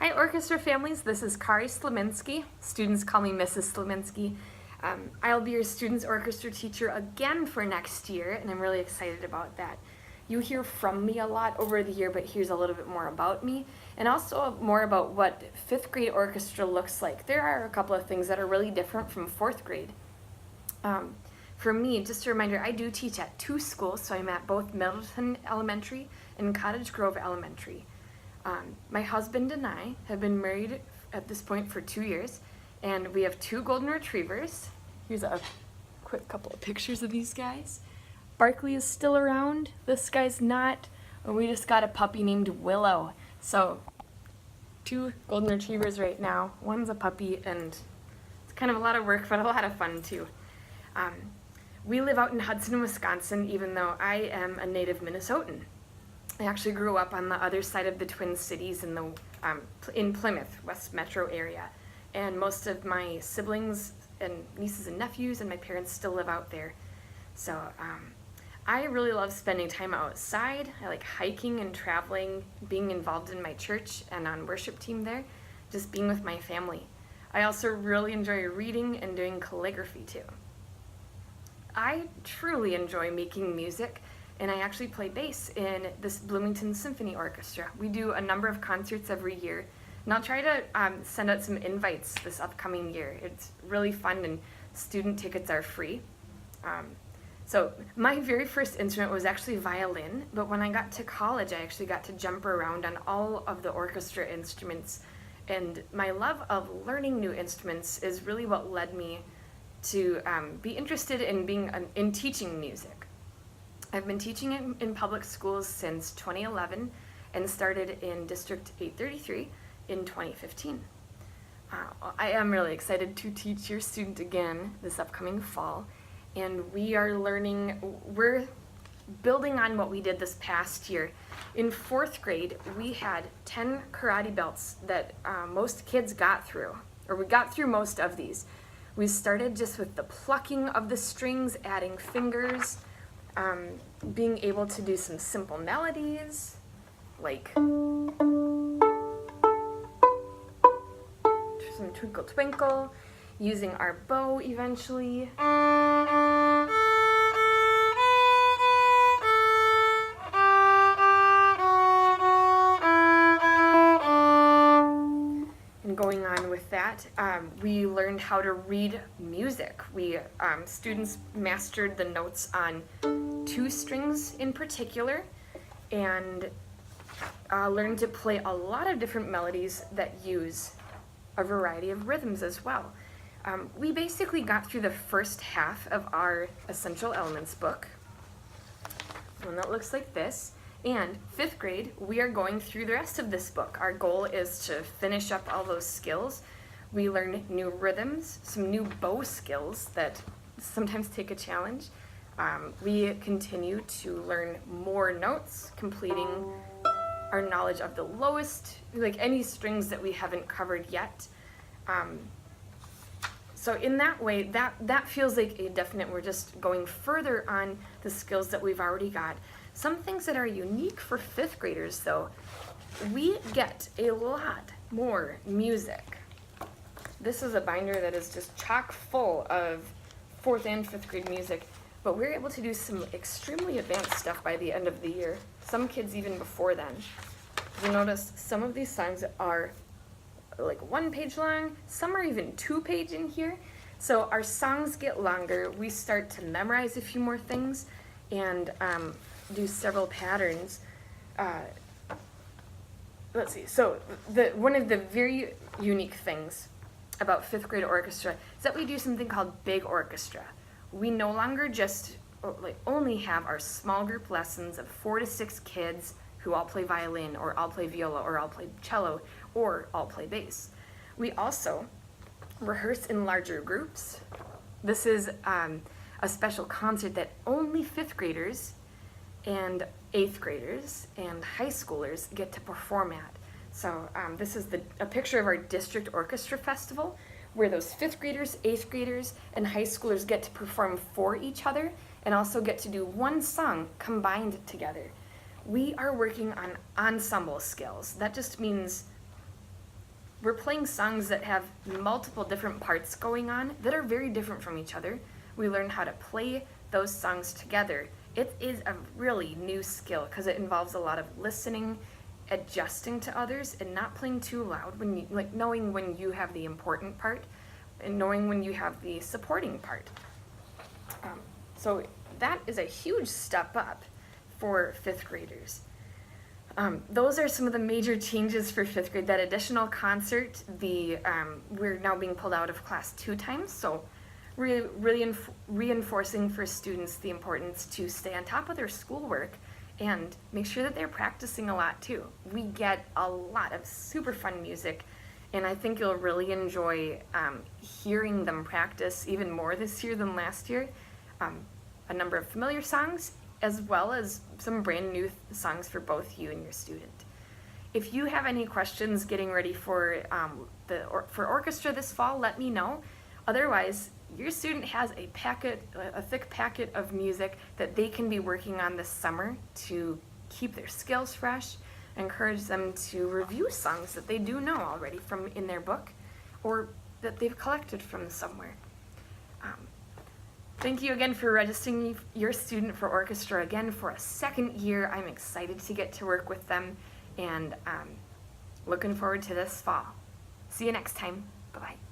Hi Orchestra families, this is Kari Sleminski. Students call me Mrs. Sleminski. I'll be your students orchestra teacher again for next year, and I'm really excited about that. You hear from me a lot over the year, but here's a little bit more about me, and also more about what 5th grade orchestra looks like. There are a couple of things that are really different from 4th grade. For me, just a reminder, I do teach at 2 schools, so I'm at both Middleton Elementary and Cottage Grove Elementary. My husband and I have been married at this point for 2 years, and we have 2 golden retrievers. Here's a quick couple of pictures of these guys. Barkley is still around, this guy's not, and we just got a puppy named Willow. So 2 golden retrievers right now. One's a puppy, and it's kind of a lot of work, but a lot of fun too. We live out in Hudson, Wisconsin, even though I am a native Minnesotan. I actually grew up on the other side of the Twin Cities in Plymouth, West Metro area. And most of my siblings and nieces and nephews and my parents still live out there. So I really love spending time outside. I like hiking and traveling, being involved in my church and on worship team there, just being with my family. I also really enjoy reading and doing calligraphy too. I truly enjoy making music, and I actually play bass in this Bloomington Symphony Orchestra. We do a number of concerts every year, and I'll try to send out some invites this upcoming year. It's really fun, and student tickets are free. So my very first instrument was actually violin, but when I got to college, I actually got to jump around on all of the orchestra instruments, and my love of learning new instruments is really what led me to be interested in teaching music. I've been teaching it in public schools since 2011 and started in District 833 in 2015. I am really excited to teach your student again this upcoming fall, and we're building on what we did this past year. In 4th grade, we had 10 karate belts that most kids got through, or we got through most of these. We started just with the plucking of the strings, adding fingers, being able to do some simple melodies, like some Twinkle Twinkle, using our bow eventually. And going on with that, we learned how to read music. Students mastered the notes on 2 strings in particular, and learned to play a lot of different melodies that use a variety of rhythms as well. We basically got through the first half of our Essential Elements book, one that looks like this. And 5th grade, we are going through the rest of this book. Our goal is to finish up all those skills. We learn new rhythms, some new bow skills that sometimes take a challenge. We continue to learn more notes, completing our knowledge of the lowest, like any strings that we haven't covered yet. So in that way, that feels like a definite, we're just going further on the skills that we've already got. Some things that are unique for 5th graders though, we get a lot more music. This is a binder that is just chock full of 4th and 5th grade music, but we're able to do some extremely advanced stuff by the end of the year. Some kids even before then. You notice some of these songs are like 1 page long, some are even 2 page in here. So our songs get longer, we start to memorize a few more things, and do several patterns. Let's see, so one of the very unique things about 5th grade orchestra is that we do something called big orchestra. We no longer just only have our small group lessons of 4 to 6 kids who all play violin, or all play viola, or all play cello, or all play bass. We also rehearse in larger groups. This is a special concert that only 5th graders and 8th graders and high schoolers get to perform at. So this is a picture of our district orchestra festival, where those 5th graders, 8th graders, and high schoolers get to perform for each other and also get to do one song combined together. We are working on ensemble skills. That just means we're playing songs that have multiple different parts going on that are very different from each other. We learn how to play those songs together. It is a really new skill because it involves a lot of listening, adjusting to others, and not playing too loud, when you, like knowing when you have the important part and knowing when you have the supporting part. So that is a huge step up for fifth graders. Those are some of the major changes for fifth grade. That additional concert, we're now being pulled out of class 2 times, so really reinforcing for students the importance to stay on top of their schoolwork and make sure that they're practicing a lot too. We get a lot of super fun music, and I think you'll really enjoy hearing them practice even more this year than last year. A number of familiar songs, as well as some brand new songs for both you and your student. If you have any questions getting ready for orchestra this fall, let me know. Otherwise, your student has a thick packet of music that they can be working on this summer to keep their skills fresh. Encourage them to review songs that they do know already from in their book or that they've collected from somewhere. Thank you again for registering your student for orchestra again for a second year. I'm excited to get to work with them, and looking forward to this fall. See you next time. Bye-bye.